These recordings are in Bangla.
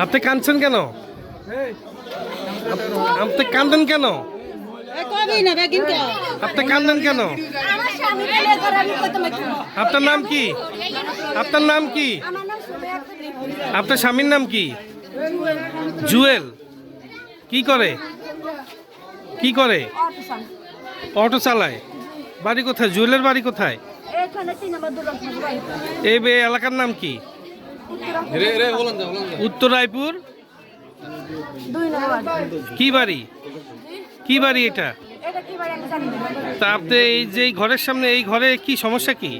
আপনি কাঁদছেন কেন? আপনি কাঁদেন কেন? আপনি কাঁদেন কেন? আপনার নাম কি? আপনার নাম কি? আপনার স্বামীর নাম কি? জুয়েল। কি করে? কি করে? অটো চালায়। বাড়ি কোথায়? জুয়েলের বাড়ি কোথায়? এই এলাকার নাম কি? উত্তর রায়পুর। কি বাড়ি? কি বাড়ি এটা? তা আপনি এই যে ঘরের সামনে, এই ঘরে কি সমস্যা কি?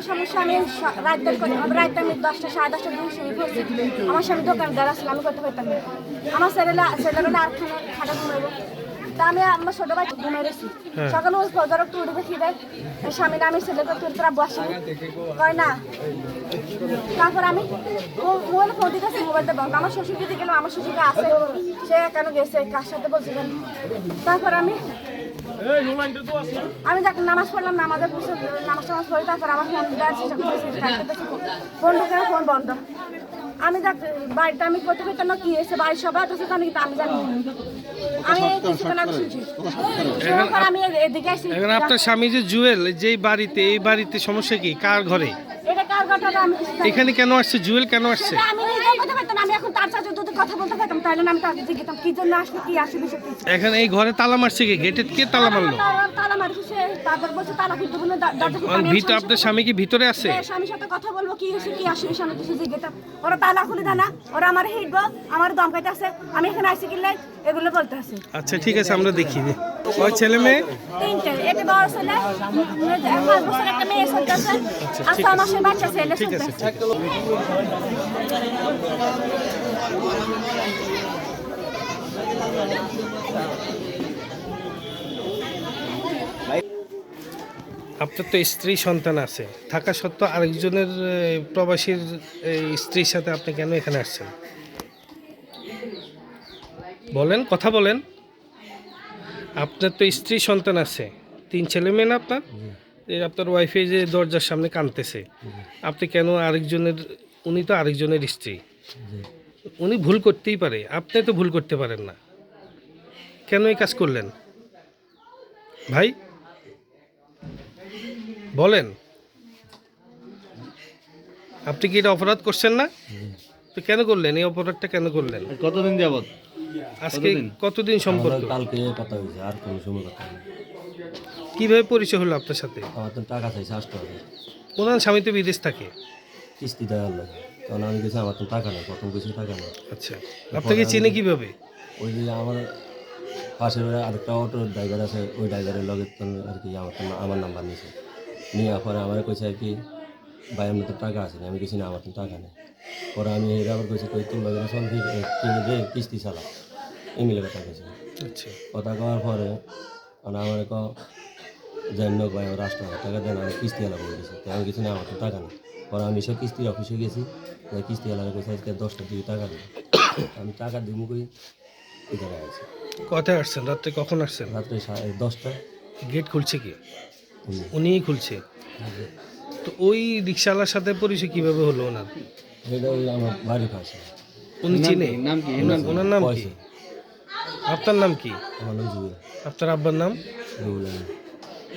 সমস্যা আমি রাত আমি 10টা 10:30টার দিকে শুয়ে পড়ছি। আমার স্বামী দোকানদার আসলে আমি করতে পারতাম না। আমার ছেলেবেলা আর খাটা ঘুমাইব। তা আমি আমার ছোট ভাই ঘুমাই রয়েছি। সকালে ওই ফজর একটু উঠে দেখি দেয় স্বামী না আমি ছেলেকে তোর তোরা বসে কয় না। তারপর আমি মোবাইলে ফোন দিতেছি, মোবাইলটা বন্ধ। আমার শ্বশুর দিতে গেলাম, আমার শ্বশুরকে আছে, সে কেন গেছে, কার সাথে বলছিলেন। তারপর আমি দেখ নামাজ পড়লাম, নামাজ পড়ি। তারপর আমার ফোন ফোন বন্ধ। আমি দেখ বাড়িটা আমি করতে পারতাম না, কি হয়েছে বাড়ির সবাই তো জানি, কিন্তু আমি জানি আমি কিছুক্ষণ আগে শুনছি। আমি এদিকে আসি। আপনার স্বামী যে জুয়েল, যে বাড়িতে, এই বাড়িতে সমস্যা কি? কার ঘরে? এটা কার কথা আমি এখানে কেন আসছে? জুয়েল কেন আসছে? আমি নিজেই কথা পারতাম। আমি এখন তার সাথে যদি কথা বলতে পারতাম তাহলে আমি তাকে জিজ্ঞেতাম কি জন্য আসলো, কি আসলে। এখানে এই ঘরে তালা মারছে কি? গেটে কে তালা মারলো? তালা মারছে সে। তারপর বলছে তালা কিন্তু ভিতরে আপনার স্বামী কি ভিতরে আছে? স্বামীর সাথে কথা বলবো, কি হয়েছে কি আসলে স্বামী কিছু জিজ্ঞেতাম। ওরা তালা খুলে দেয় না, ওরা আমার হিটবো, আমার দমকাইতে আছে। আমি এখানে আইসি কিনলে এগুলো বলতে আছে। আচ্ছা ঠিক আছে, আমরা দেখি। ওই ছেলে মেয়ে? তিনটে। এটা বড় ছেলে, 5 বছর একটা মেয়ে চলতেছে, আর 6 মাসের বাচ্চা ছেলে চলতেছে। আপনার তো স্ত্রী সন্তান আছে, থাকা সত্ত্বেও আরেকজনের প্রবাসীর স্ত্রীর সাথে আপনি কেন এখানে আসছেন? বলেন, কথা বলেন। আপনার তো স্ত্রী সন্তান আছে, 3 ছেলে মেয়ে না আপনার? আপনার ওয়াইফে যে দরজার সামনে কাঁদতেছে, আপনি কেন আরেকজনের? উনি তো আরেকজনের স্ত্রী, উনি ভুল করতেই পারে, আপনি তো ভুল করতে পারেন না। কেন এই কাজ করলেন ভাই? বলেন, আপনি কি এটা অপরাধ করছেন না? তো কেন করলেন এই অপরাধটা? কেন করলেন? কতদিন যাবত? আজকে কতদিন সম্পর্ক? কালকে কথা হয়েছে, আর কোনো সময় কথা নেই। কিভাবে পরিচয় হলো আপনার সাথে? আমার তো টাকা চাইছে 8 টাকা। ওনার স্বামী তো বিদেশ থাকে। কিস্তি দেওয়ার লাগে, তখন আমি গেছি আমার তো টাকা নেই, প্রথম কিছু টাকা নেই। আচ্ছা, আপনাকে চিনে কিভাবে? ওই যে আমার পাশের আরেকটা অটো ড্রাইভার আছে, ওই ড্রাইভারের লগে তো আর কি আমার নাম্বার নিয়েছে। নেওয়ার পরে আমার কইছে আর কি ভাই আপনার তো টাকা আছে না। আমি কিছু না, আমার তো টাকা নেই। পরে আমি এই আবার কইছি কই তোর লগে চল কিনে কিস্তি চালা, এই মিলে কথা কইছে। আচ্ছা, কথা কওয়ার পরে আমার যেন ভাই আমার 8 টাকা দেন, আমি কিস্তি এলা বলে দিয়েছি। তো আমি কিছু না, আমার তো টাকা নেই। পরে আমি সব কিস্তির অফিসে গেছি, কিস্তি এলাকা কইছে আজকে 10টার দিকে টাকা দেবো। আমি টাকা দিব কই এই জায়গায় আছে। কোথায় আসছেন? রাত্রে কখন আসছেন? রাত্রে 10টা। গেট খুলছে কি? উনিই খুলছে। তো ওই রিক্সাওয়ালার সাথে পরিচয় কিভাবে হলো ওনার? এটা ওই আমার বাড়ি পাশে। উনি চিনে? নাম কি? ওনার নাম কি? আপনার নাম কি? আমার নাম জুয়েল। আপনার আব্বার নাম? রুহুল আমিন।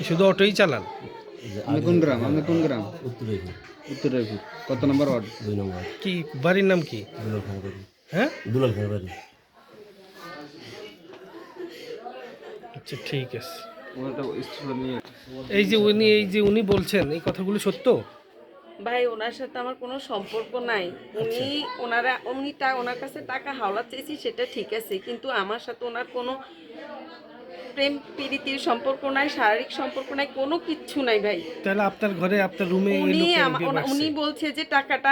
শুধু অটোই চালান? আপনি কোন গ্রাম? উত্তরাইপুর। উত্তর রায়পুর। কত নম্বর ওয়ার্ড? 2 নম্বর। কি বাড়ির নাম কি? দুলাল খান বাড়ি। হ্যাঁ, দুলাল খান বাড়ি। আচ্ছা ঠিক আছে। এই যে উনি বলছেন এই কথাগুলো সত্য? ভাই ওনার সাথে আমার কোনো সম্পর্ক নাই। ওনার কাছে টাকা হাওলা চেয়েছি, সেটা ঠিক আছে, কিন্তু আমার সাথে ওনার কোনো প্রেম প্রীতির সম্পর্ক নাই, শারীরিক সম্পর্ক নাই, কোনো কিচ্ছু নাই ভাই। তাহলে আপনার ঘরে, আপনার রুমে উনি বলছে যে টাকাটা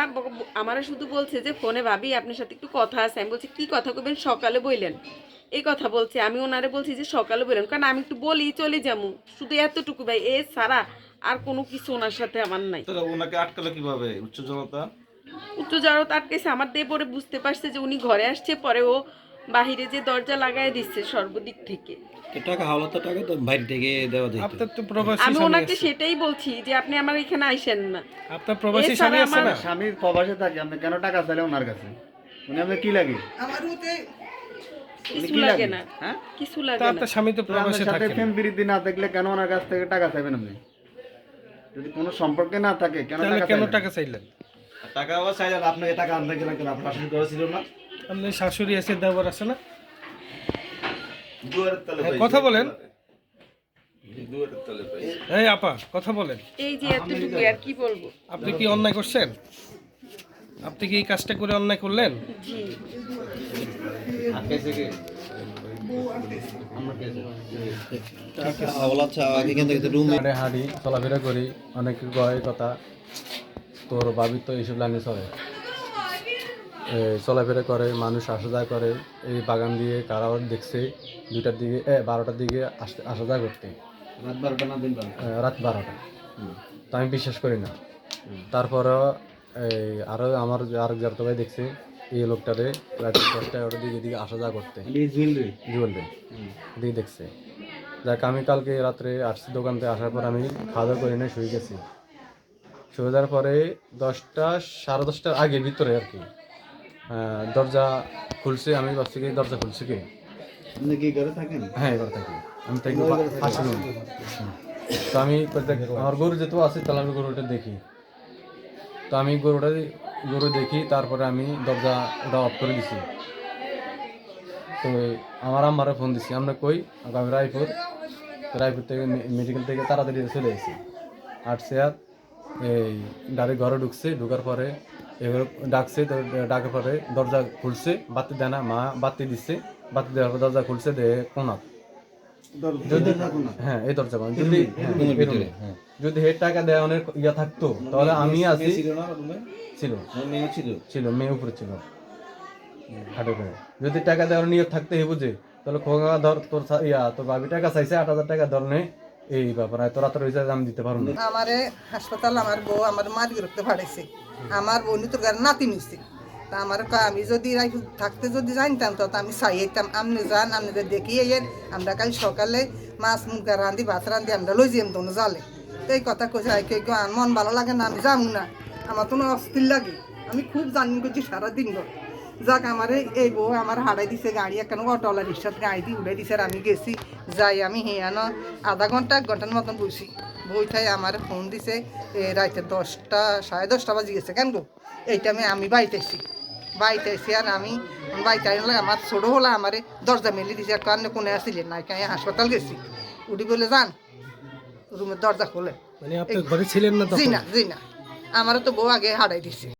আমারে শুধু বলছে যে ফোনে ভাবি আপনার সাথে একটু কথা আছে। আমি বলছি কি কথা কইবেন? সকালে বললেন এই কথা বলছে। আমি ওনারে বলছি যে সকালে বললেন, কারণ আমি একটু বলি চলে যাবো, শুধু এতটুকু ভাই। এ সারা আর কোনো কিছু ওনার সাথে আমার নাই। ওনাকে আটকালো কিভাবে? উচ্চ জনতা আটকেছে আমার দিয়ে। পরে বুঝতে পারছে যে উনি ঘরে আসছে, পরে ও বাহিরে যে দরজা লাগায় দিচ্ছে সর্বদিক থেকে। টাকা হাওলা তো টাকা তো বাইরে থেকে দেওয়া যায় আপনার তো প্রবাসী আমি স্বামী ওনাকে আছে। সেটাই বলছি যে আপনি আমার এখানে আইসেন না। আপনার প্রবাসী এছাড়া স্বামী আছে আমার- না? স্বামী প্রবাসে থাকে, আপনি কেন টাকা চাইলে ওনার কাছে? উনি আপনার কি লাগে? কিছু কি লাগে লাগে? না, হ্যাঁ? কিছু তা লাগে না। আপনার স্বামী তো তো আপনার প্রবাসে সাথে থাকে প্রেম প্রীতি না থাকলে কেন ওনার কাছ থেকে টাকা চাইবেন আপনি? যদি কোনো সম্পর্কে না থাকে কেন তাহলে টাকা কেন চাইবেন? টাকা চাইলেন? টাকা আবার চাইলেন আপনাকে টাকা আনতে গেলেন কেন? আপনার শাশুড়ি করেছিল না? আপনার শাশুড়ি আছে, দেবর আছে না? দুয়ারের তলে হ্যাঁ, পাইছে। কথা বলেন। দুয়ারের তলে পাইছে। এই আপা কথা বলেন। এই যে এতটুকু আর কি বলবো। আপনি কি অন্যায় করছেন? আপনি কি এই কাজটা করে অন্যায় করলেন? জি, হাওলা ছাওয়া এখান থেকে রুমে হাটে হাঁটি চলাফেরা করি, অনেক গয় কথা। তোর ভাবি তো এইসব লাইনে চলে, চলাফেরা করে, মানুষ আসা যাওয়া করে। এই বাগান দিয়ে কারাও দেখছে 2টার দিকে 12টার দিকে আসা যাওয়া করতে, রাত 12টা না দিন 12টা? রাত 12টা। তো আমি বিশ্বাস করি না। তারপরও আরও আমার আরেক জারতো ভাই দেখছে এই লোকটারে রাত 10টা-11টার দিকে এদিকে আসা যাওয়া করতে, জুয়েলারি এদিকে দেখছে। যাক আমি কালকে রাত্রে আসছি দোকান থেকে, আসার পর আমি খাওয়া দাওয়া করি না, শুয়ে গেছি। শুয়ে যাওয়ার পরে 10টা 10:30টার আগে ভিতরে আর কি দরজা খুলছে। আমি ভাবছি কি দরজা খুলছে কি। আপনি কি ঘরে থাকেন? হ্যাঁ এবার থাকি আমি থাকি পাশে room। তো আমি আমার গরু যেহেতু আছে তাহলে আমি গরুটা দেখি। তো আমি গরু দেখি, তারপরে আমি দরজা ওটা অফ করে দিছি। তো আমার আম্মারে ফোন দিছি, আমরা কই? আমি রায়পুর। তো রায়পুর থেকে মেডিকেল থেকে তাড়াতাড়ি চলে এসেছি। আসছে আর এই ডাইরেক্ট ঘরে ঢুকছে, ঢুকার পরে এগুলো ডাকছে। তো ডাকার পরে দরজা খুলছে, বাতি দেয় না, মা বাতি দিচ্ছে। বাতি দেওয়ার পর দরজা খুলছে, দেহে কোনা। যদি হ্যাঁ এই দরজা কোনা যদি যদি হেড টাকা দেয় অনেক ইয়া থাকতো তাহলে আমি আছি। ছিল না রুমে? ছিল মেয়ে ছিল? ছিল মেয়ে উপরে ছিল হাটে করে। যদি টাকা দেওয়ার নিয়ত থাকতে হে বুঝে তাহলে খোকা ধর তোর তোর ভাবি টাকা চাইছে 8,000 টাকা ধর নেই, এই ব্যাপার তোর রাতের হয়েছে আমি দিতে পারবো না। আমারে হাসপাতাল আমার বউ আমার মার বিরক্ত ভাড়াইছে, আমার বউ তোর গাড়ি নাতি নিচ্ছে। তা আমার আমি যদি থাকতে যদি জানতাম তো আমি চাইতাম আপনি যান, আপনি দেখিয়ে আমরা কাল সকালে মাছ মুরগা রাঁধি ভাত রাঁধি আমরা লই যাইম তো জালে। তো এই কথা কইছে মন ভালো লাগে না, আমি যাবো না, আমার তো অস্থির লাগে। আমি খুব জানি করছি সারাদিন ধর। যাক আমারে এই বউ আমার হারাই দিছে গাড়ি, এখন অটোওয়ালা রিক্সার গাড়ি দিয়ে উড়াই দিছে। আর আমি গেছি যাই আমি হিয়ানো আধা ঘন্টা 1 ঘন্টার মতন বসি। বইটাই আমার ফোন দিছে রাতে 10টা 10:30 বাজে গেছে। কেন গো এই টাইমে আমি বাইতেছি আর আমি বাইতে আনলে আমার ছোটো হলো আমারে দরজা মেলে দিছে। কারণে কোনে আসছিলেন না, এখানে হাসপাতাল গেছি। উঠি বলে যান রুমের দরজা খোলে। মানে আপনি ঘরে ছিলেন না তখন? জি না আমারও তো বউ আগে হারাই দিছে।